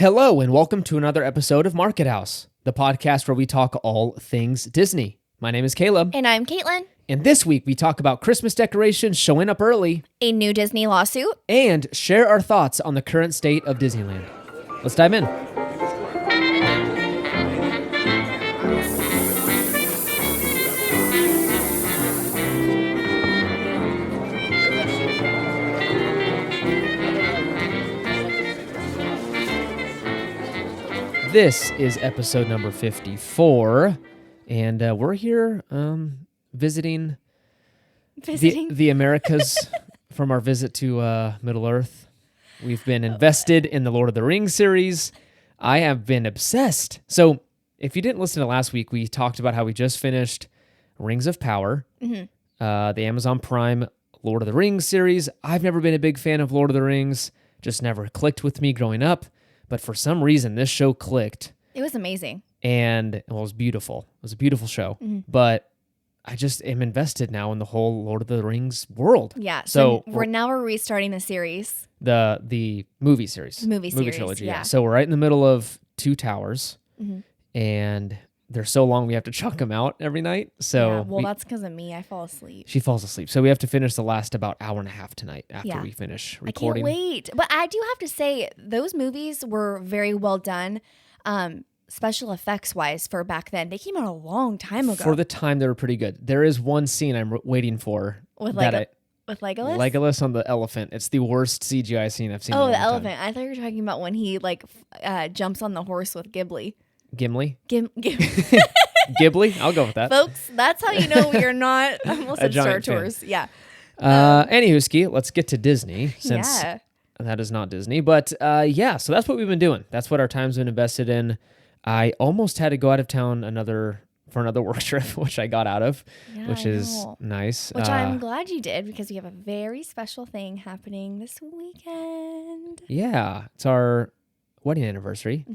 Hello, and welcome to another episode of Market House, the podcast where we talk all things Disney. My name is Caleb. And I'm Caitlin. And this week we talk about Christmas decorations showing up early, A new Disney lawsuit, and share our thoughts on the current state of Disneyland. Let's dive in. This is episode number 54, and we're here visiting the Americas from our visit to Middle-earth. We've been invested in the Lord of the Rings series. I have been obsessed. So if you didn't listen to last week, we talked about how we just finished Rings of Power, the Amazon Prime Lord of the Rings series. I've never been a big fan of Lord of the Rings, just never clicked with me growing up. But for some reason, this show clicked. it was amazing. And it was beautiful. It was a beautiful show. But I just am invested now in the whole Lord of the Rings world. Yeah. So we're restarting the series. The movie series. Movie series, trilogy. yeah. So we're right in the middle of Two Towers. And they're so long we have to chuck them out every night. So that's because of me. I fall asleep. She falls asleep. So we have to finish the last about hour and a half tonight after we finish recording. I can't wait. But I do have to say, those movies were very well done. Special effects wise for back then. They came out a long time ago. For the time, they were pretty good. There is one scene I'm waiting for. With Legolas? Legolas on the elephant. It's the worst CGI scene I've seen in a long the time. elephant. I thought you were talking about when he jumps on the horse with Ghibli. Gimli? Ghibli? I'll go with that. Folks, that's how you know you're not almost at Star Tours. Fan. Yeah. Anywho, let's get to Disney since that is not Disney. But so that's what we've been doing. That's what our time's been invested in. I almost had to go out of town for another work trip, which I got out of, which is nice. Which I'm glad you did, because we have a very special thing happening this weekend. Yeah, it's our wedding anniversary.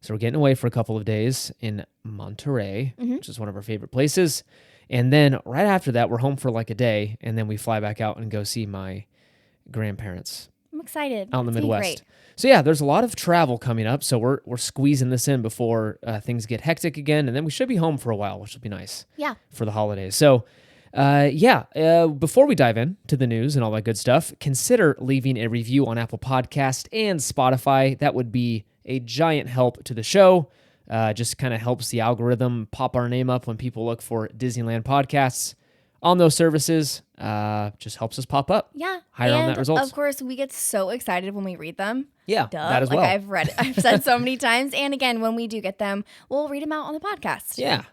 So we're getting away for a couple of days in Monterey, which is one of our favorite places. And then right after that, we're home for like a day, and then we fly back out and go see my grandparents. I'm excited. Out in the That's Midwest. great. So yeah, there's a lot of travel coming up. So we're squeezing this in before things get hectic again, and then we should be home for a while, which will be nice. Yeah. For the holidays. So before we dive into the news and all that good stuff, consider leaving a review on Apple Podcast and Spotify. That would be a giant help to the show. Just kind of helps the algorithm pop our name up when people look for Disneyland podcasts on those services. Just helps us pop up. Yeah. Higher on that results. Of course, we get so excited when we read them. Yeah, Duh. that as well. I've said so many times. And again, when we do get them, we'll read them out on the podcast. Yeah.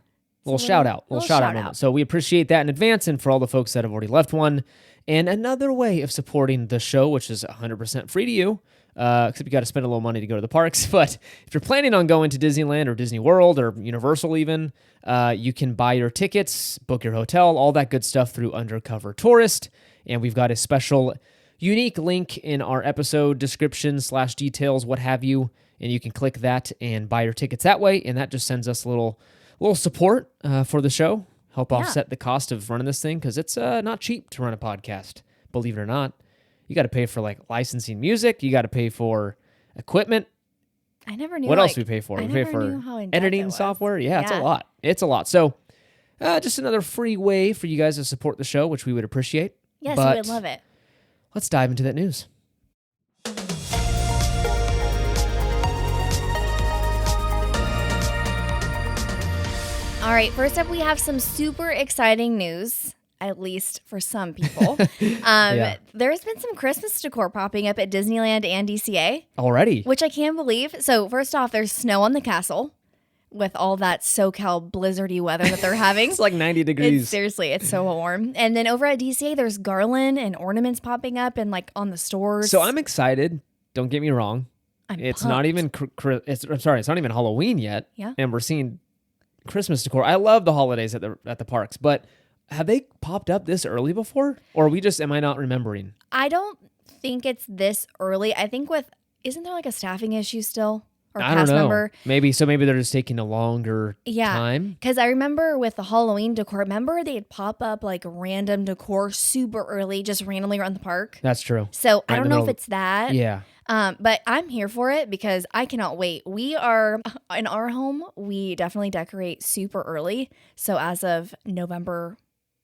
Little shout out moment. So we appreciate that in advance, and for all the folks that have already left one. And another way of supporting the show, which is 100% free to you, except you got to spend a little money to go to the parks. But if you're planning on going to Disneyland or Disney World or Universal even, you can buy your tickets, book your hotel, all that good stuff through Undercover Tourist. And we've got a special, unique link in our episode description / details, what have you. And you can click that and buy your tickets that way. And that just sends us a little support for the show. Help offset the cost of running this thing, because it's not cheap to run a podcast, believe it or not. You got to pay for like licensing music. You got to pay for equipment. I never knew. What else do we pay for? We pay for editing software. Yeah, it's a lot. It's a lot. So just another free way for you guys to support the show, which we would appreciate. Yes, we would love it. Let's dive into that news. All right, first up, we have some super exciting news, at least for some people. There's been some Christmas decor popping up at Disneyland and DCA. Already? Which I can't believe. So first off, there's snow on the castle with all that SoCal blizzardy weather that they're having. It's like 90 degrees. Seriously, it's so warm. And then over at DCA, there's garland and ornaments popping up and like on the stores. So I'm excited. Don't get me wrong. It's pumped. Not even it's not even Halloween yet. Yeah. And we're seeing Christmas decor. I love the holidays at the parks, but have they popped up this early before? Or am I not remembering? I don't think it's this early. I think isn't there like a staffing issue still? or I cast don't know. member. Maybe they're just taking a longer time. Because I remember with the Halloween decor, remember they'd pop up like random decor super early, just randomly around the park. That's true. So I don't know if it's that. Yeah. But I'm here for it because I cannot wait. We are in our home. We definitely decorate super early. So as of November,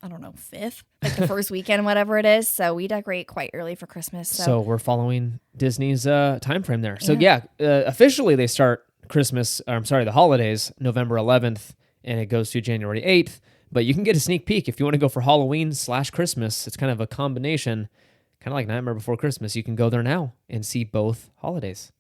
I don't know, 5th, like the first weekend, whatever it is. So we decorate quite early for Christmas. So we're following Disney's time frame there. So officially they start the holidays November 11th, and it goes through January 8th. But you can get a sneak peek if you want to go for Halloween/Christmas. It's kind of a combination, kind of like Nightmare Before Christmas. You can go there now and see both holidays.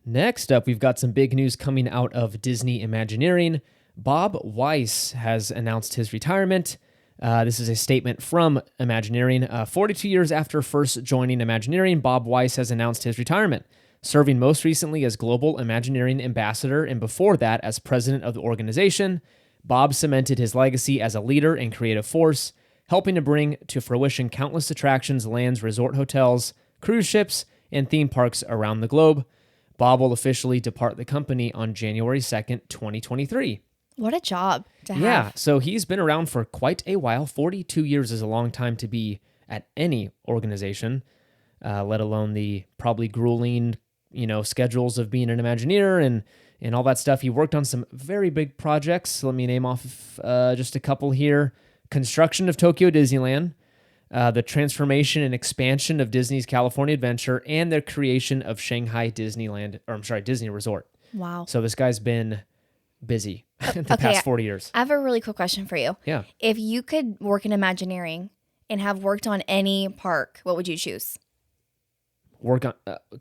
Next up, we've got some big news coming out of Disney Imagineering. Bob Weiss has announced his retirement. This is a statement from Imagineering. 42 years after first joining Imagineering, Bob Weiss has announced his retirement, serving most recently as Global Imagineering Ambassador and before that as president of the organization. Bob cemented his legacy as a leader and creative force, helping to bring to fruition countless attractions, lands, resort hotels, cruise ships, and theme parks around the globe. Bob will officially depart the company on January 2nd, 2023. What a job to have. Yeah, so he's been around for quite a while. 42 years is a long time to be at any organization, let alone the probably grueling, schedules of being an Imagineer and all that stuff. He worked on some very big projects. Let me name off just a couple here. Construction of Tokyo Disneyland, the transformation and expansion of Disney's California Adventure, and the creation of Shanghai Disney Resort. Wow. So this guy's been busy the past 40 years. I have a really quick question for you. Yeah. If you could work in Imagineering and have worked on any park, what would you choose?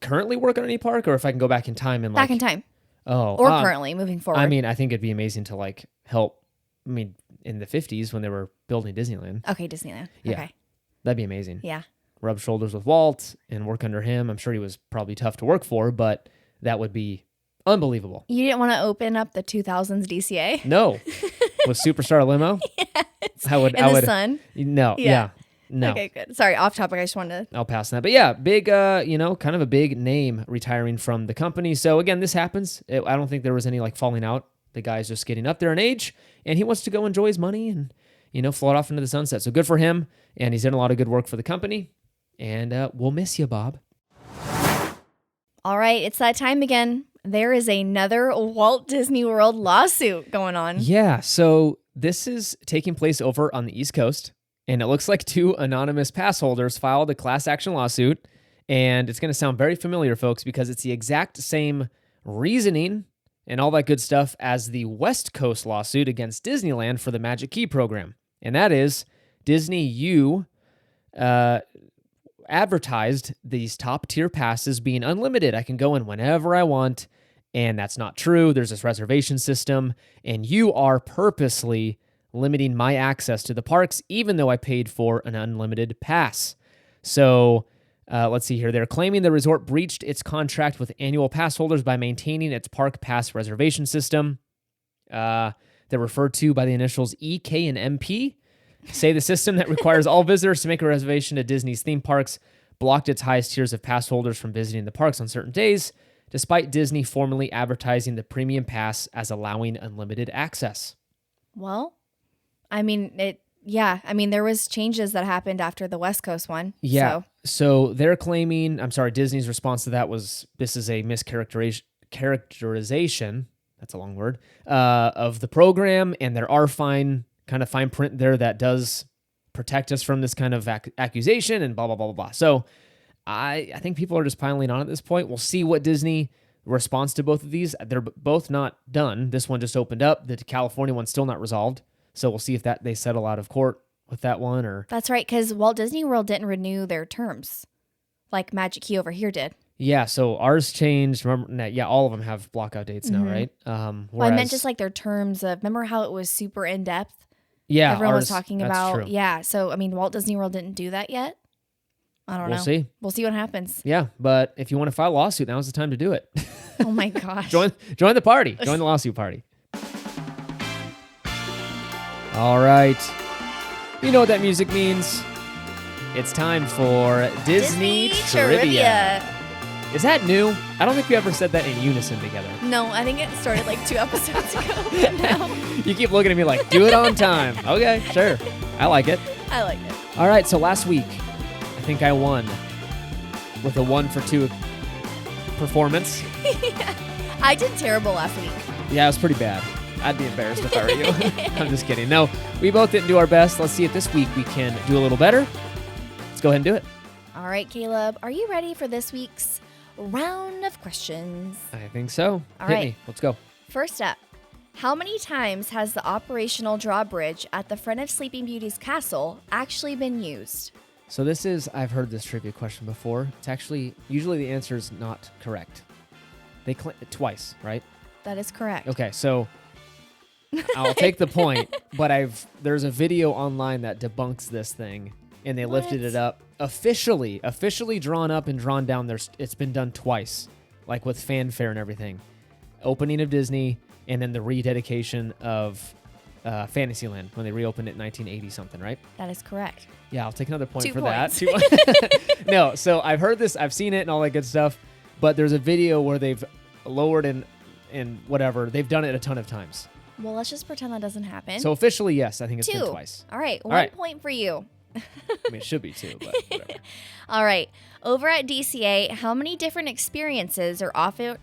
Currently work on any park, or if I can go back in time and back in time. Oh, or currently moving forward. I mean, I think it'd be amazing to help. I mean, in the 50s when they were building Disneyland. Okay, Disneyland. Yeah, okay, that'd be amazing. Yeah. Rub shoulders with Walt and work under him. I'm sure he was probably tough to work for, but that would be unbelievable. You didn't want to open up the 2000s DCA? No. With Superstar Limo? Yes. The sun? No. Yeah. No. Okay, good. Sorry, off topic. I just wanted to... I'll pass on that. But yeah, big, kind of a big name retiring from the company. So again, this happens. I don't think there was any falling out. The guy's just getting up there in age, and he wants to go enjoy his money and, float off into the sunset. So good for him, and he's done a lot of good work for the company, and we'll miss you, Bob. All right, it's that time again. There is another Walt Disney World lawsuit going on. Yeah, so this is taking place over on the East Coast, and it looks like two anonymous pass holders filed a class action lawsuit, and it's going to sound very familiar, folks, because it's the exact same reasoning and all that good stuff as the West Coast lawsuit against Disneyland for the Magic Key program. And that is Disney U advertised these top tier passes being unlimited. I can go in whenever I want, and that's not true. There's this reservation system, and you are purposely limiting my access to the parks, even though I paid for an unlimited pass. So let's see here. They're claiming the resort breached its contract with annual pass holders by maintaining its park pass reservation system. They're referred to by the initials EK and MP. Say the system that requires all visitors to make a reservation to Disney's theme parks blocked its highest tiers of pass holders from visiting the parks on certain days, despite Disney formally advertising the premium pass as allowing unlimited access. Well, I mean, there was changes that happened after the West Coast one. Yeah. So they're claiming, Disney's response to that was, this is a mischaracterization, that's a long word, of the program, and there are fine print there that does protect us from this kind of accusation and blah, blah, blah, blah, blah. So I think people are just piling on at this point. We'll see what Disney responds to both of these. They're both not done. This one just opened up. The California one's still not resolved. So we'll see if they settle out of court with that one or... That's right, because Walt Disney World didn't renew their terms like Magic Key over here did. Yeah, so ours changed. Remember, all of them have blockout dates now, right? Well, I meant just their terms of... Remember how it was super in-depth? Yeah, everyone was talking about. True. Yeah, so Walt Disney World didn't do that yet. I don't know. We'll see. We'll see what happens. Yeah, but if you want to file a lawsuit, now's the time to do it. Oh my gosh! Join the party. Join the lawsuit party. All right. You know what that music means? It's time for Disney Trivia. Is that new? I don't think we ever said that in unison together. No, I think it started like 2 episodes ago. But now You keep looking at me like, do it on time. Okay, sure. I like it. I like it. All right, so last week, I think I won with a 1 for 2 performance. I did terrible last week. Yeah, it was pretty bad. I'd be embarrassed if I were you. I'm just kidding. No, we both didn't do our best. Let's see if this week we can do a little better. Let's go ahead and do it. All right, Caleb, are you ready for this week's round of questions? I think so. All Hit right. me. Let's go. First up, how many times has the operational drawbridge at the front of Sleeping Beauty's castle actually been used? So this is, I've heard this trivia question before. It's actually, usually the answer is not correct. They claim twice, right? That is correct. Okay, so I'll take the point, but there's a video online that debunks this thing, and they lifted it up. Officially drawn up and drawn down. It's been done twice, like with fanfare and everything. Opening of Disney, and then the rededication of Fantasyland when they reopened it in 1980 something, right? That is correct. Yeah, I'll take another point 2 for points. that. No, so I've heard this, I've seen it and all that good stuff, but there's a video where they've lowered and whatever. They've done it a ton of times. Well, let's just pretend that doesn't happen. So officially, yes, I think it's 2. been twice. All right, All right. 1 point for you. I mean, it should be 2, but whatever. All right. Over at DCA, how many different experiences are offered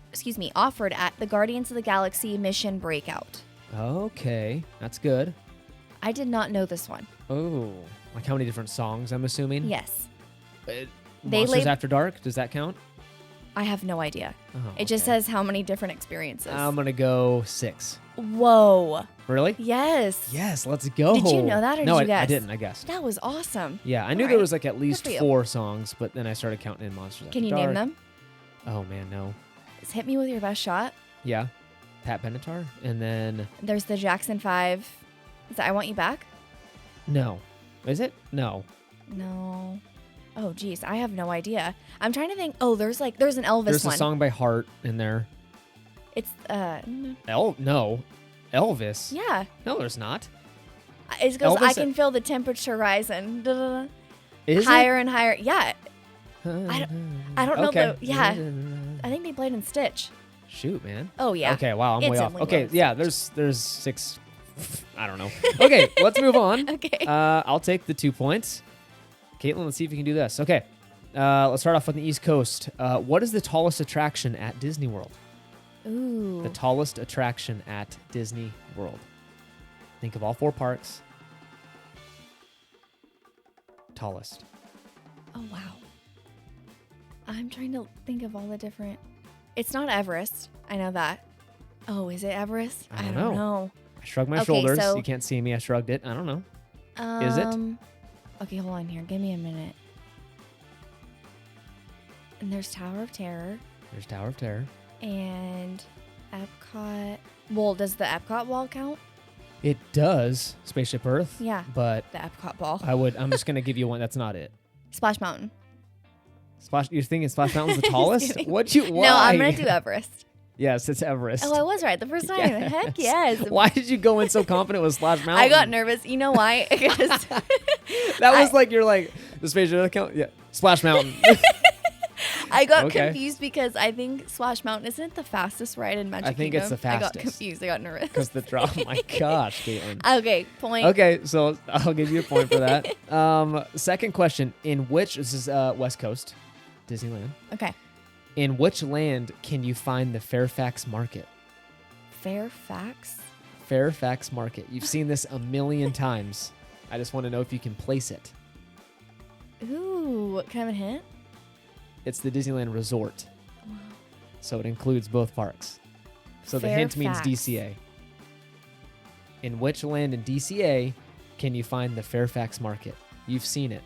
at the Guardians of the Galaxy Mission Breakout? Okay, that's good. I did not know this one. Oh, like how many different songs, I'm assuming? Yes. They They Monsters After Dark, does that count? I have no idea. Oh, It just okay. says how many different experiences. I'm going to go 6. Whoa. Really? Yes. Yes, let's go. Did you know that or no, did you I guess? didn't, I guessed. That was awesome. Yeah, I knew All there right. was like at least for you. 4 songs, but then I started counting in Monsters After Can you Dark. name them? Oh, man, no. Just hit me with your best shot. Yeah. Pat Benatar. And then, There's the Jackson 5. Is that I Want You Back? no. Is it? No. No. Oh, geez. I have no idea. I'm trying to think. Oh, there's an Elvis There's one. a song by Heart in there. It's, No. Elvis? yeah. No, there's not. It goes, Elvis- I can feel the temperature rising. Da-da-da. Is Higher and higher. Yeah. it? I don't know Okay. yeah. I think they played in Stitch. Shoot, man. Oh, yeah. Okay, wow, I'm It's way in off. Lilo Okay, and yeah, there's 6. I don't know. Okay, let's move on. Okay. I'll take the 2 points. Caitlin, let's see if you can do this. Okay, let's start off on the East Coast. What is the tallest attraction at Disney World? Ooh. The tallest attraction at Disney World. Think of all 4 parks. Tallest. Oh, wow. I'm trying to think of all the different. It's not Everest. I know that. Oh, is it Everest? I don't know. I shrugged my Okay, shoulders. so- You can't see me. I shrugged it. I don't know. Is it? Okay, hold on here. Give me a minute. And there's Tower of Terror There's Tower of Terror. and Epcot. Well, does the Epcot wall count? It does. Spaceship Earth. Yeah. But The Epcot ball. I'm just going to give you one. That's not it. Splash Mountain. You're thinking Splash Mountain's the Just tallest? kidding. Why? No, I'm going to do Everest. Yes, it's Everest. Oh, I was right the first time. Yes. Heck yes. Why did you go in so confident with Splash Mountain? I got nervous. You know why? Because That was like, you're like, the Spaceship Earth account? Yeah. Splash Mountain. I got Okay. confused because I think Splash Mountain isn't the fastest ride in Magic I think Kingdom. it's the I got fastest. confused. I got nervous. Because the drop. Oh my gosh, Caitlin. Okay, point. Okay, so I'll give you a point for that. Second question. This is West Coast, Disneyland. Okay. In which land can you find the Fairfax Market? Fairfax? Fairfax Market. You've seen this a million times. I just want to know if you can place it. Ooh, can I have a hint? It's the Disneyland Resort. So it includes both parks. So the hint means Fairfax. DCA. In which land in DCA can you find the Fairfax Market? You've seen it.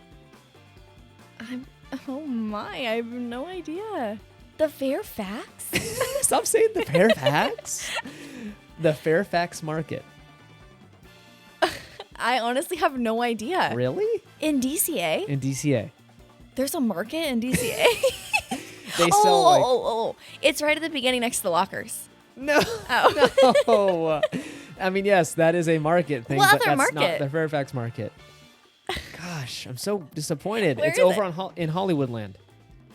Oh my, I have no idea. The Fairfax? Stop saying the Fairfax. The Fairfax Market. I honestly have no idea. Really? In DCA? In DCA. There's a market in DCA? They sell It's right at the beginning next to the lockers. No. Oh. No. I mean, yes, that is a market thing, What but other that's not market? the Fairfax Market. Gosh, I'm so disappointed. Where It's is over it? in Hollywoodland,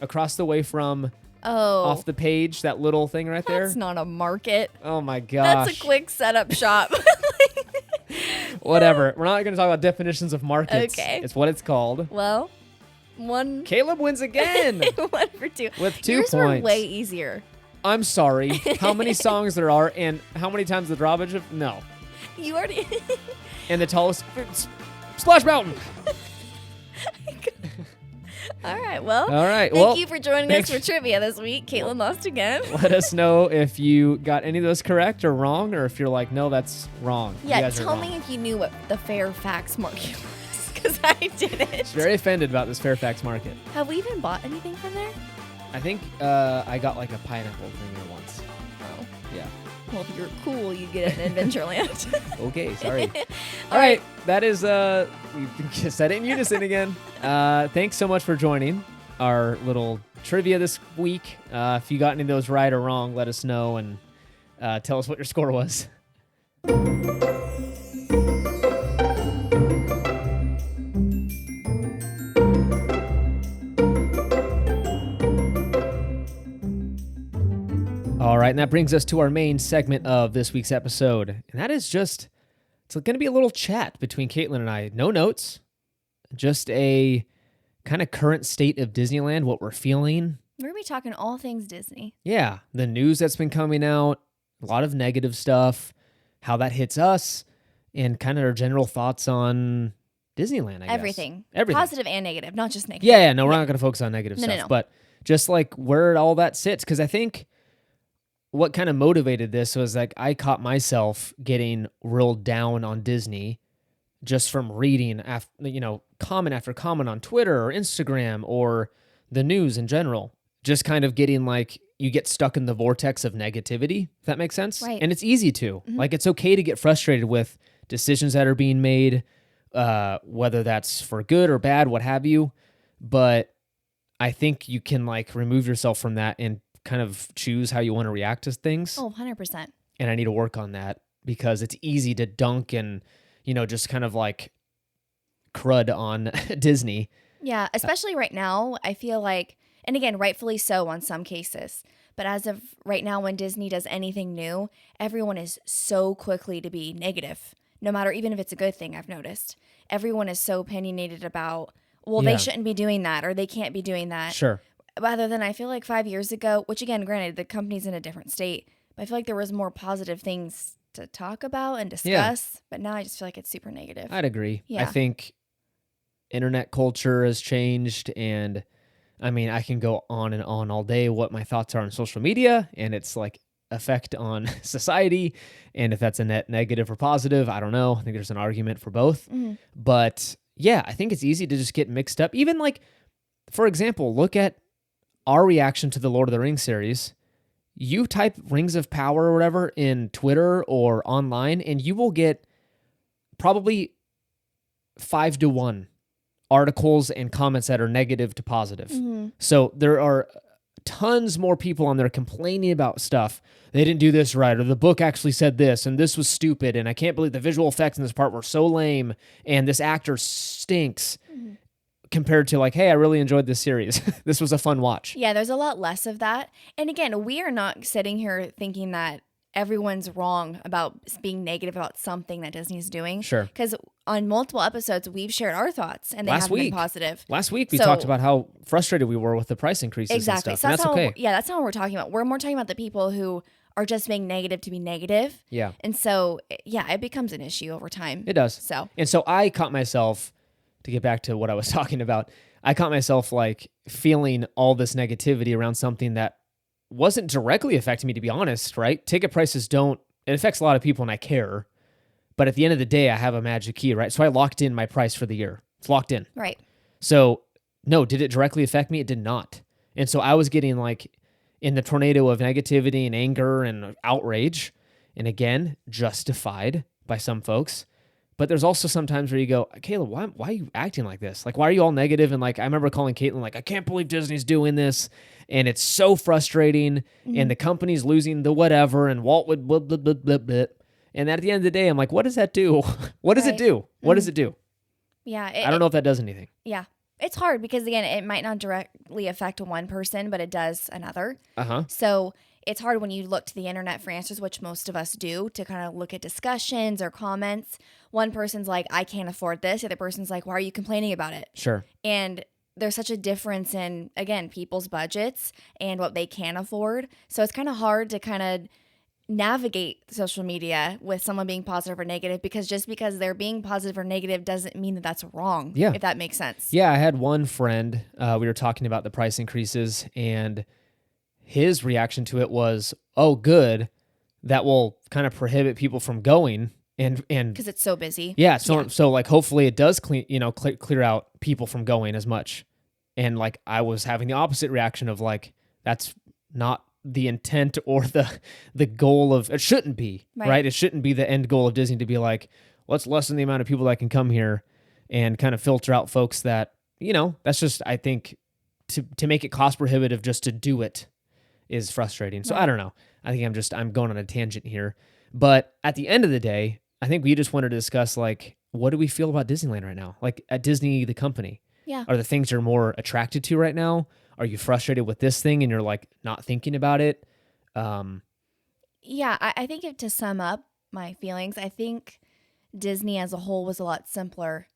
across the way from off the page, that little thing right there. That's not a market. Oh my gosh. That's a quick setup shop. Whatever. We're not going to talk about definitions of markets. Okay. It's what it's called. Well, one. Caleb wins again. 1 for 2. With 2 Yours points. were way easier. I'm sorry. How many songs there are and how many times the drawbridge of... No. You already... And the tallest... Splash Mountain. All right. Well, thank you for joining us for trivia this week. Caitlin lost again. Let us know if you got any of those correct or wrong, or if you're like, no, that's wrong. Yeah, tell me if you knew what the Fairfax market was, because I didn't. I'm very offended about this Fairfax market. Have we even bought anything from there? I think I got like a pineapple thing there once. Oh. Yeah. Well, if you're cool, you get it in Adventureland. Okay, sorry. All right, that is, we said it in unison again. Thanks so much for joining our little trivia this week. If you got any of those right or wrong, let us know and tell us what your score was. All right, and that brings us to our main segment of this week's episode, and that is it's going to be a little chat between Caitlin and I. No notes, just a kind of current state of Disneyland, what we're feeling. We're going to be talking all things Disney. Yeah, the news that's been coming out, a lot of negative stuff, how that hits us, and kind of our general thoughts on Disneyland, I guess. Everything. Positive and negative, not just negative. Yeah, no, we're not going to focus on negative stuff, No. But just like where all that sits, because I think what kind of motivated this was like I caught myself getting real down on Disney just from reading, comment after comment on Twitter or Instagram or the news in general. Just kind of getting like you get stuck in the vortex of negativity, if that makes sense. Right. And it's easy to. Mm-hmm. Like it's okay to get frustrated with decisions that are being made, whether that's for good or bad, what have you. But I think you can like remove yourself from that and kind of choose how you want to react to things. Oh, 100%. And I need to work on that because it's easy to dunk and, just kind of like crud on Disney. Yeah, especially right now, I feel like, and again, rightfully so on some cases, but as of right now, when Disney does anything new, everyone is so quickly to be negative, no matter, even if it's a good thing, I've noticed. Everyone is so opinionated about, they shouldn't be doing that or they can't be doing that. Sure. Rather than I feel like 5 years ago, which again, granted, the company's in a different state, but I feel like there was more positive things to talk about and discuss. But now I just feel like it's super negative. I'd agree. Yeah. I think internet culture has changed, and I mean, I can go on and on all day what my thoughts are on social media and its like effect on society, and if that's a net negative or positive, I don't know. I think there's an argument for both. Mm-hmm. But yeah, I think it's easy to just get mixed up. Even like, for example, look at our reaction to the Lord of the Rings series. You type Rings of Power or whatever in Twitter or online, and you will get probably 5-to-1 articles and comments that are negative to positive. Mm-hmm. So there are tons more people on there complaining about stuff. They didn't do this right, or the book actually said this, and this was stupid, and I can't believe the visual effects in this part were so lame, and this actor stinks. Mm-hmm. Compared to like, hey, I really enjoyed this series. This was a fun watch. Yeah, there's a lot less of that. And again, we are not sitting here thinking that everyone's wrong about being negative about something that Disney's doing. Sure. Because on multiple episodes, we've shared our thoughts, and they haven't been positive. Last week, we talked about how frustrated we were with the price increases exactly. and stuff. So and that's okay. Yeah, that's not what we're talking about. We're more talking about the people who are just being negative to be negative. Yeah. And so, yeah, it becomes an issue over time. It does. And so I caught myself, to get back to what I was talking about, I caught myself like feeling all this negativity around something that wasn't directly affecting me, to be honest, right? Ticket prices it affects a lot of people and I care. But at the end of the day, I have a magic key, right? So I locked in my price for the year. It's locked in. Right. So no, did it directly affect me? It did not. And so I was getting like in the tornado of negativity and anger and outrage. And again, justified by some folks. But there's also some times where you go, Caleb, why are you acting like this? Like, why are you all negative? And like, I remember calling Caitlin, like, I can't believe Disney's doing this. And it's so frustrating. Mm-hmm. And the company's losing the whatever. And Walt would blah, blah, blah, blah, blah. And at the end of the day, I'm like, what does that do? What does it do? What does it do? Yeah. I don't know if that does anything. Yeah. It's hard because, again, it might not directly affect one person, but it does another. So it's hard when you look to the internet for answers, which most of us do, to kind of look at discussions or comments. One person's like, I can't afford this. The other person's like, why are you complaining about it? Sure. And there's such a difference in, again, people's budgets and what they can afford. So it's kind of hard to kind of navigate social media with someone being positive or negative, because just because they're being positive or negative doesn't mean that that's wrong. Yeah. If that makes sense. Yeah. I had one friend, we were talking about the price increases, and his reaction to it was, oh, good. That will kind of prohibit people from going. And because it's so busy. Yeah. So like, hopefully it does clear out people from going as much. And like, I was having the opposite reaction of like, that's not the intent or the goal of it. Shouldn't be, right? It shouldn't be the end goal of Disney to be like, let's lessen the amount of people that can come here and kind of filter out folks that, that's just, I think to make it cost prohibitive just to do it is frustrating. So I don't know. I think I'm going on a tangent here, but at the end of the day, I think we just wanted to discuss like, what do we feel about Disneyland right now? Like at Disney, the company, are the things you're more attracted to right now? Are you frustrated with this thing and you're like not thinking about it? Yeah, I think to sum up my feelings, I think Disney as a whole was a lot simpler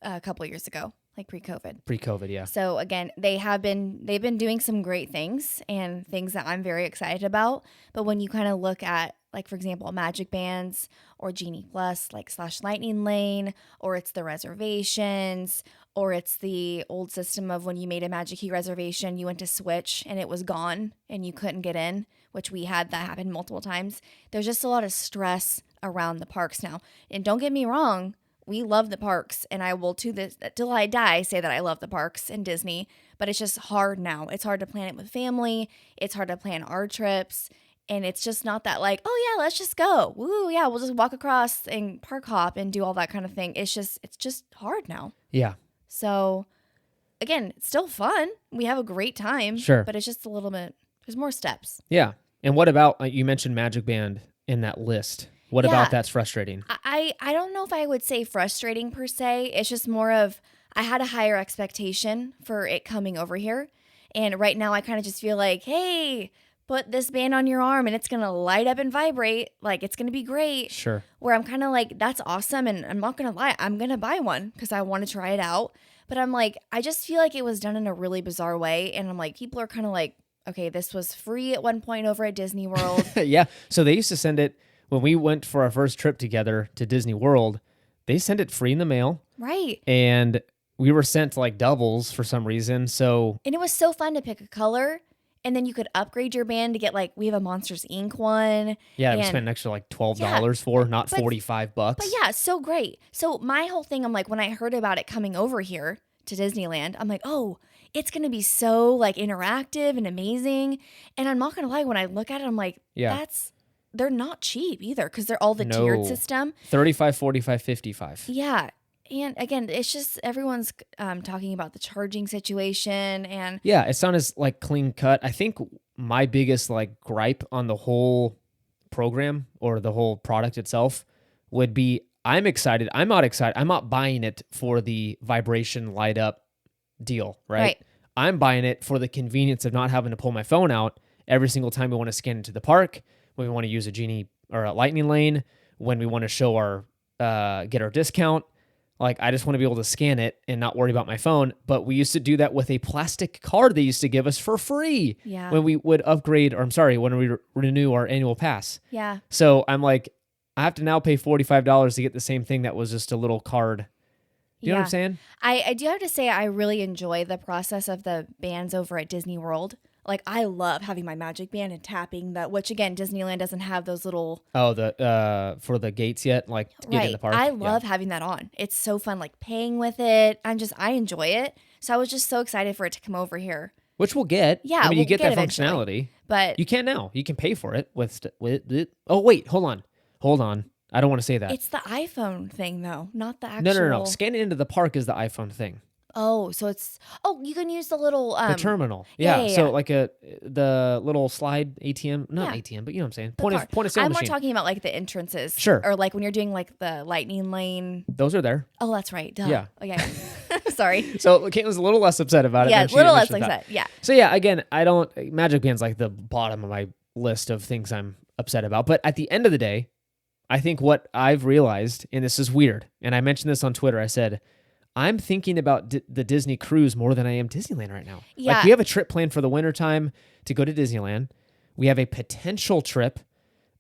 a couple years ago, like pre-COVID. Pre-COVID, yeah. So again, they've been doing some great things and things that I'm very excited about. But when you kind of look at, like, for example, Magic Bands or Genie Plus, like / Lightning Lane, or it's the reservations, or it's the old system of when you made a Magic Key reservation, you went to switch and it was gone and you couldn't get in, which we had that happen multiple times. There's just a lot of stress around the parks now. And don't get me wrong, we love the parks, and I will till I die say that I love the parks and Disney, but it's just hard now. It's hard to plan it with family. It's hard to plan our trips. And it's just not that like, oh yeah, let's just go. Woo, yeah, we'll just walk across and park hop and do all that kind of thing. It's just hard now. Yeah. So again, it's still fun. We have a great time. Sure. But it's just a little bit, there's more steps. Yeah. And what about, you mentioned Magic Band in that list. What about that's frustrating? I don't know if I would say frustrating per se. It's just more of, I had a higher expectation for it coming over here. And right now I kind of just feel like, hey, put this band on your arm and it's going to light up and vibrate. Like, it's going to be great. Sure. Where I'm kind of like, that's awesome. And I'm not going to lie, I'm going to buy one because I want to try it out. But I'm like, I just feel like it was done in a really bizarre way. And I'm like, people are kind of like, okay, this was free at one point over at Disney World. Yeah. So they used to send it, when we went for our first trip together to Disney World, they sent it free in the mail. Right. And we were sent like doubles for some reason. So. And it was so fun to pick a color. And then you could upgrade your band to get, like, we have a Monsters Inc. one. Yeah, we spent an extra like $12 for, not $45. But yeah, so great. So my whole thing, I'm like, when I heard about it coming over here to Disneyland, I'm like, oh, it's going to be so like interactive and amazing. And I'm not going to lie, when I look at it, I'm like, they're not cheap either, because they're all the tiered system. $35, $45, $55. Yeah. And again, it's just everyone's talking about the charging situation. And yeah, it sounded like clean cut. I think my biggest like gripe on the whole program or the whole product itself would be, I'm excited. I'm not excited. I'm not buying it for the vibration light up deal, right? I'm buying it for the convenience of not having to pull my phone out every single time we want to scan into the park, when we want to use a Genie or a Lightning Lane, when we want to show our get our discount. Like, I just want to be able to scan it and not worry about my phone. But we used to do that with a plastic card they used to give us for free when we would upgrade, or I'm sorry, when we renew our annual pass. Yeah. So I'm like, I have to now pay $45 to get the same thing that was just a little card. You know what I'm saying? I do have to say, I really enjoy the process of the bands over at Disney World. Like, I love having my Magic Band and tapping that, which again, Disneyland doesn't have those little... Oh, for the gates yet? Like, to get in the park? I love having that on. It's so fun, like, paying with it. I enjoy it. So I was just so excited for it to come over here. Which we'll get. Yeah, I mean, you get that eventually. functionality. But... You can now. You can pay for it with it. Oh, wait, hold on. I don't want to say that. It's the iPhone thing, though, not the actual... No. Scanning into the park is the iPhone thing. Oh, so it's... Oh, you can use the little... the terminal. Yeah. So like the little slide ATM. Not ATM, but you know what I'm saying. Point of sale machine. I'm more talking about like the entrances. Sure. Or like when you're doing like the Lightning Lane. Those are there. Oh, that's right. Duh. Yeah. Okay. Sorry. So Caitlin's a little less upset about it. Yeah, than a little less initially thought. upset. Yeah. So yeah, again, Magic Band's like the bottom of my list of things I'm upset about. But at the end of the day, I think what I've realized, and this is weird, and I mentioned this on Twitter, I said, I'm thinking about the Disney cruise more than I am Disneyland right now. Yeah. Like we have a trip planned for the wintertime to go to Disneyland. We have a potential trip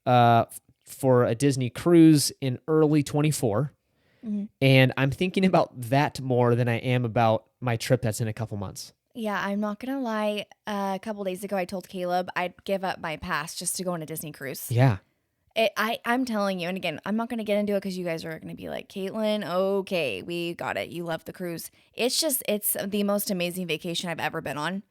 for a Disney cruise in early 24. Mm-hmm. And I'm thinking about that more than I am about my trip that's in a couple months. Yeah, I'm not going to lie. A couple days ago, I told Caleb I'd give up my pass just to go on a Disney cruise. Yeah. I'm telling you, and again, I'm not going to get into it because you guys are going to be like, Caitlin, okay, we got it. You love the cruise. It's the most amazing vacation I've ever been on.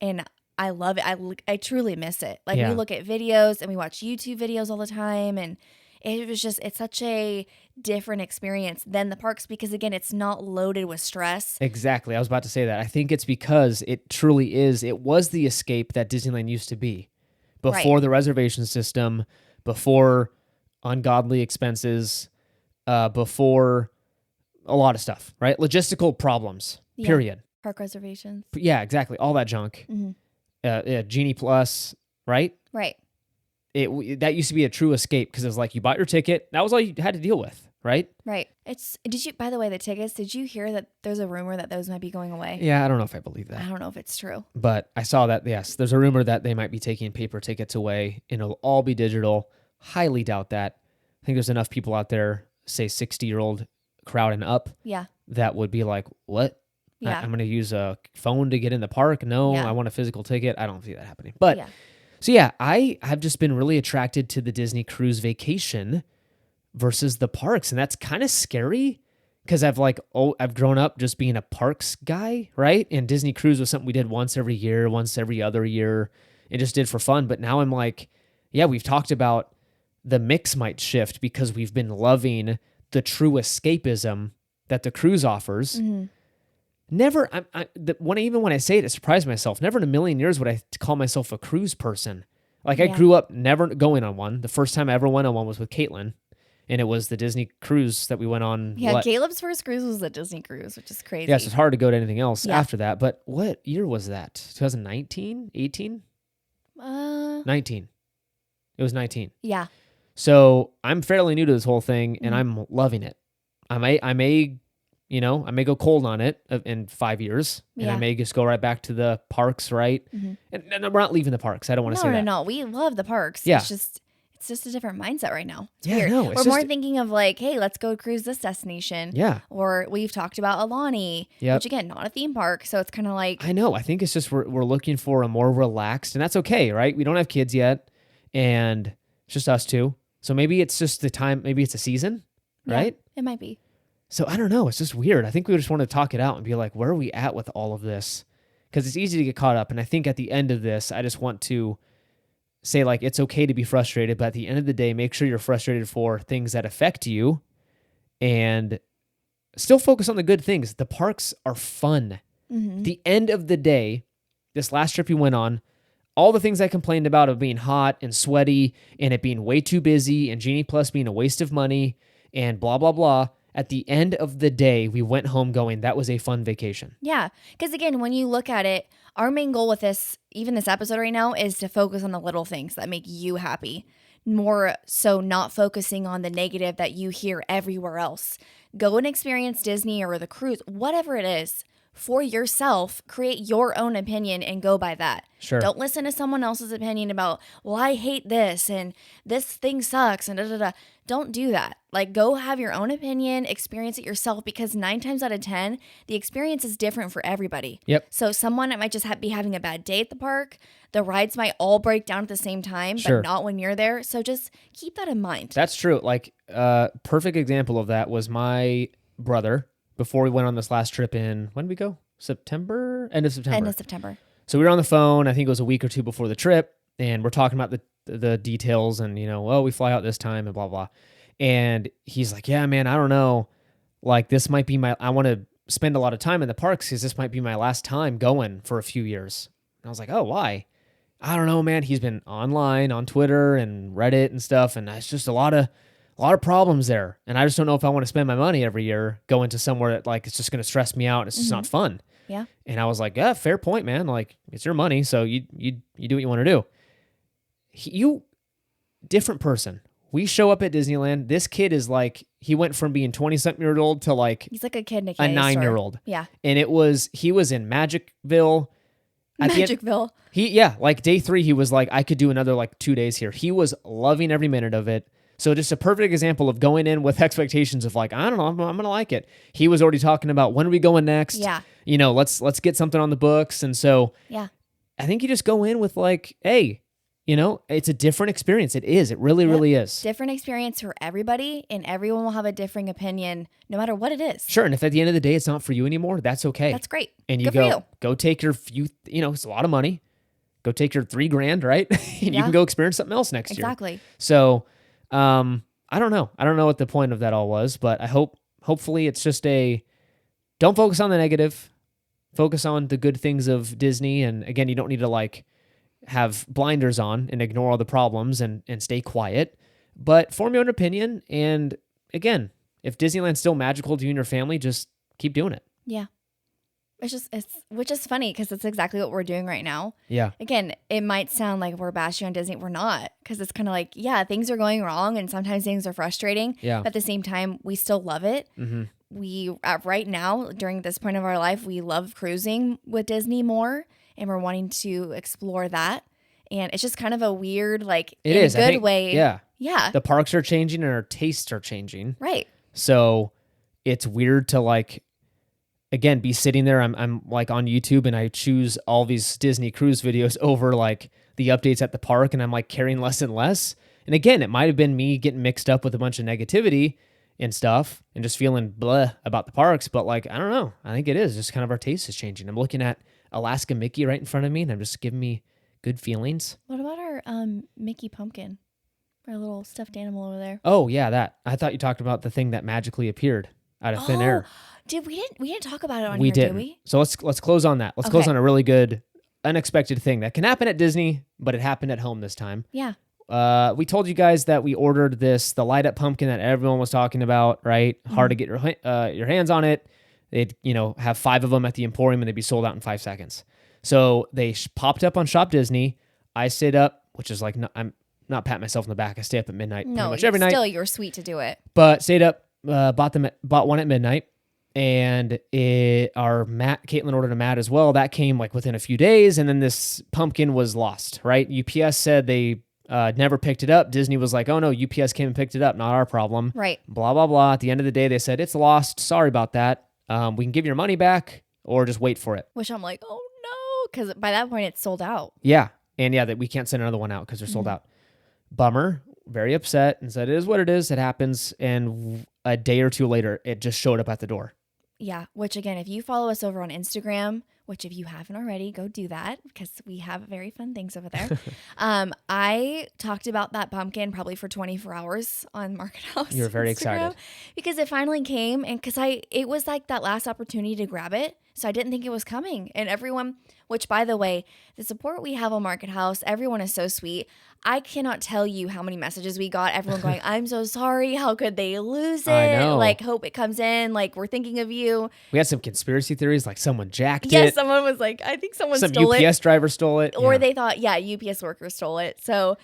And I love it. I truly miss it. Like we look at videos and we watch YouTube videos all the time. And it's such a different experience than the parks because again, it's not loaded with stress. Exactly. I was about to say that. I think it's because it truly is. It was the escape that Disneyland used to be before the reservation system, before ungodly expenses, before a lot of stuff, right? Logistical problems, period. Park reservations. Yeah, exactly. All that junk. Mm-hmm. Genie Plus, right? Right. That used to be a true escape because it was like you bought your ticket. That was all you had to deal with, right? Right. By the way, the tickets, did you hear that there's a rumor that those might be going away? Yeah, I don't know if I believe that. I don't know if it's true. But I saw that, yes, there's a rumor that they might be taking paper tickets away and it'll all be digital. Highly doubt that. I think there's enough people out there, say 60-year-old crowd and up, that would be like, what? Yeah. I'm going to use a phone to get in the park? No, I want a physical ticket. I don't see that happening. But so yeah, I have just been really attracted to the Disney cruise vacation versus the parks. And that's kind of scary because I've grown up just being a parks guy, right? And Disney cruise was something we did once every year, once every other year, and just did for fun. But now I'm like, yeah, we've talked about the mix might shift because we've been loving the true escapism that the cruise offers. Mm-hmm. Never, even when I say it, I surprise myself. Never in a million years would I call myself a cruise person. Like I grew up never going on one. The first time I ever went on one was with Caitlin, and it was the Disney cruise that we went on. Yeah, Caleb's first cruise was the Disney cruise, which is crazy. Yeah, so it's hard to go to anything else after that. But what year was that? 2019? 18? 19. It was 19. Yeah. So I'm fairly new to this whole thing, and I'm loving it. I may go cold on it in 5 years, and I may just go right back to the parks, right? Mm-hmm. And we're not leaving the parks. I don't want to say that. No. We love the parks. Yeah. It's just a different mindset right now. It's weird. No, we're more thinking of like, hey, let's go cruise this destination. Yeah. Or we've talked about Alani, which again, not a theme park. So it's kind of like. I know. I think it's just we're looking for a more relaxed, and that's okay, right? We don't have kids yet, and it's just us two. So maybe it's just the time, maybe it's a season, right? It might be. So I don't know. It's just weird. I think we just want to talk it out and be like, where are we at with all of this? Because it's easy to get caught up. And I think at the end of this, I just want to say like, it's okay to be frustrated, but at the end of the day, make sure you're frustrated for things that affect you and still focus on the good things. The parks are fun. Mm-hmm. At the end of the day, this last trip we went on, all the things I complained about of being hot and sweaty and it being way too busy and Genie Plus being a waste of money and blah, blah, blah. At the end of the day, we went home going, that was a fun vacation. Yeah. Because again, when you look at it, our main goal with this, even this episode right now, is to focus on the little things that make you happy. More so not focusing on the negative that you hear everywhere else. Go and experience Disney or the cruise, whatever it is. For yourself, create your own opinion and go by that. Sure. Don't listen to someone else's opinion about, well, I hate this and this thing sucks and da-da-da. Don't do that. Like, go have your own opinion, experience it yourself, because 9 times out of 10, the experience is different for everybody. Yep. So someone might just be having a bad day at the park. The rides might all break down at the same time, Sure. but not when you're there. So just keep that in mind. That's true. Like, perfect example of that was my brother. Before we went on this last trip when did we go? September? End of September. End of September. So we were on the phone, I think it was a week or two before the trip, and we're talking about the details and, we fly out this time and blah, blah. And he's like, yeah, man, I don't know. Like, this might be I want to spend a lot of time in the parks because this might be my last time going for a few years. And I was like, oh, why? I don't know, man. He's been online on Twitter and Reddit and stuff, and it's just a lot of a lot of problems there. And I just don't know if I want to spend my money every year going to somewhere that like, it's just going to stress me out. And it's just not fun. Yeah. And I was like, yeah, fair point, man. Like it's your money. So you do what you want to do. Different person. We show up at Disneyland. This kid is like, he went from being 20-something-year-old to like, he's like a kid in a 9-year-old. Yeah. And he was in Magicville. Magicville. Like day 3, he was like, I could do another like 2 days here. He was loving every minute of it. So just a perfect example of going in with expectations of like, I don't know, I'm going to like it. He was already talking about when are we going next? Yeah. Let's get something on the books. And so yeah, I think you just go in with like, hey, it's a different experience. It is. It really, really is. Different experience for everybody, and everyone will have a different opinion no matter what it is. Sure. And if at the end of the day it's not for you anymore, that's okay. That's great. And you go take your few, it's a lot of money. Go take your $3,000, right? And you can go experience something else next year. Exactly. So, I don't know. I don't know what the point of that all was, but hopefully it's just don't focus on the negative, focus on the good things of Disney. And again, you don't need to like have blinders on and ignore all the problems and stay quiet, but form your own opinion. And again, if Disneyland's still magical to you and your family, just keep doing it. Yeah. Which is funny because it's exactly what we're doing right now. Yeah. Again, it might sound like we're bashing on Disney. We're not, because it's kind of like, yeah, things are going wrong and sometimes things are frustrating. Yeah. But at the same time, we still love it. Mm-hmm. We, right now, during this point of our life, we love cruising with Disney more, and we're wanting to explore that. And it's just kind of a weird, like, it in is. a good way. Yeah. Yeah. The parks are changing and our tastes are changing. Right. So it's weird to like, again, be sitting there. I'm like on YouTube and I choose all these Disney cruise videos over like the updates at the park, and I'm like caring less and less. And again, it might have been me getting mixed up with a bunch of negativity and stuff and just feeling blah about the parks. But like, I don't know. I think it is just kind of our taste is changing. I'm looking at Alaska Mickey right in front of me, and I'm just giving me good feelings. What about our Mickey pumpkin? Our little stuffed animal over there. Oh yeah, that. I thought you talked about the thing that magically appeared out of thin air. Dude, we didn't talk about it on here, did we? So let's close on that. Let's close on a really good, unexpected thing that can happen at Disney, but it happened at home this time. Yeah. We told you guys that we ordered the light up pumpkin that everyone was talking about, right? Mm-hmm. Hard to get your hands on it. They'd have 5 of them at the Emporium and they'd be sold out in 5 seconds. So they popped up on Shop Disney. I stayed up, which is like, I'm not patting myself on the back. I stay up at midnight pretty much every night. Still, you're sweet to do it. But stayed up, bought one at midnight. And Caitlin ordered a mat as well. That came like within a few days. And then this pumpkin was lost, right? UPS said they never picked it up. Disney was like, oh no, UPS came and picked it up. Not our problem. Right. Blah, blah, blah. At the end of the day, they said, it's lost. Sorry about that. We can give your money back or just wait for it. Which I'm like, oh no. Because by that point, it's sold out. Yeah. And yeah, that we can't send another one out because they're sold out. Bummer. Very upset and said, it is what it is. It happens. And a day or two later, it just showed up at the door. Yeah, which again, if you follow us over on Instagram, which if you haven't already, go do that because we have very fun things over there. I talked about that pumpkin probably for 24 hours on Market House. You were very excited. Because it finally came, and because it was like that last opportunity to grab it. So I didn't think it was coming. And everyone, which by the way, the support we have on Market House, everyone is so sweet. I cannot tell you how many messages we got. Everyone going, I'm so sorry. How could they lose it? I know. Like, hope it comes in. Like, we're thinking of you. We had some conspiracy theories, like someone jacked it. Yeah, someone was like, I think someone stole it. Some UPS driver stole it. Or they thought, UPS worker stole it. So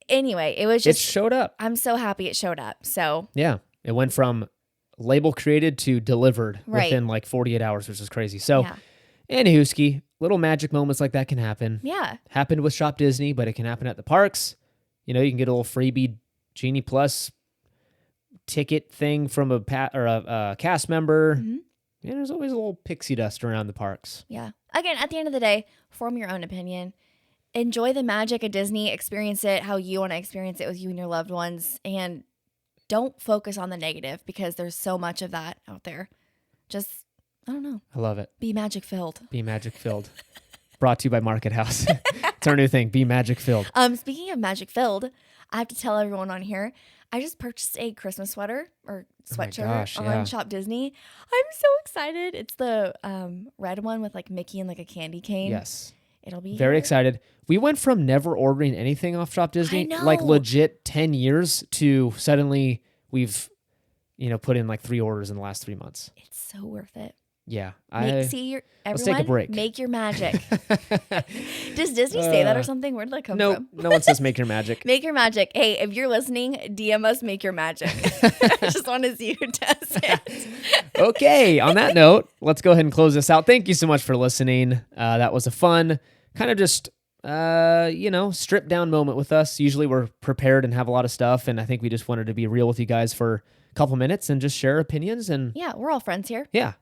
anyway, it was just. It showed up. I'm so happy it showed up. So. Yeah. It went from label created to delivered within like 48 hours, which is crazy. So, anywho, little magic moments like that can happen. Yeah. Happened with Shop Disney, but it can happen at the parks. You can get a little freebie Genie Plus ticket thing from a cast member. Mm-hmm. Yeah, there's always a little pixie dust around the parks. Yeah. Again, at the end of the day, form your own opinion. Enjoy the magic of Disney. Experience it how you want to experience it with you and your loved ones. And don't focus on the negative because there's so much of that out there. Just, I don't know. I love it. Be magic filled. Be magic filled. Brought to you by Market House. It's our new thing. Be magic filled. Speaking of magic filled, I have to tell everyone on here, I just purchased a Christmas sweater or sweatshirt on Shop Disney. I'm so excited. It's the red one with like Mickey and like a candy cane. Yes. It'll be very here. excited. We went from never ordering anything off Shop Disney, I know. like legit 10 years, to suddenly we've, put in like 3 orders in the last 3 months. It's so worth it. Yeah. Let's take a break. Make your magic. Does Disney say that or something? Where did that come from? No one says make your magic. Make your magic. Hey, if you're listening, DM us, make your magic. I just want to see who does it. Okay. On that note, let's go ahead and close this out. Thank you so much for listening. That was a fun kind of just, stripped down moment with us. Usually we're prepared and have a lot of stuff. And I think we just wanted to be real with you guys for a couple minutes and just share opinions. And yeah, we're all friends here. Yeah.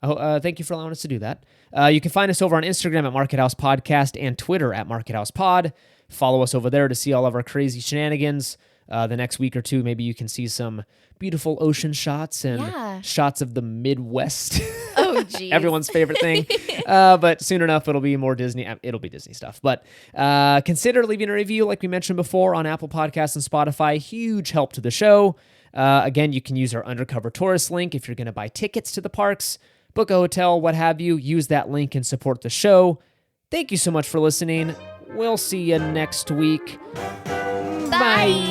Thank you for allowing us to do that. You can find us over on Instagram at Market House Podcast and Twitter at Market House Pod. Follow us over there to see all of our crazy shenanigans. The next week or two, maybe you can see some beautiful ocean shots and shots of the Midwest. Oh, geez. Everyone's favorite thing. But soon enough, it'll be more Disney. It'll be Disney stuff. But consider leaving a review, like we mentioned before, on Apple Podcasts and Spotify. Huge help to the show. Again, you can use our Undercover Tourist link if you're going to buy tickets to the parks, book a hotel, what have you. Use that link and support the show. Thank you so much for listening. We'll see you next week. Bye.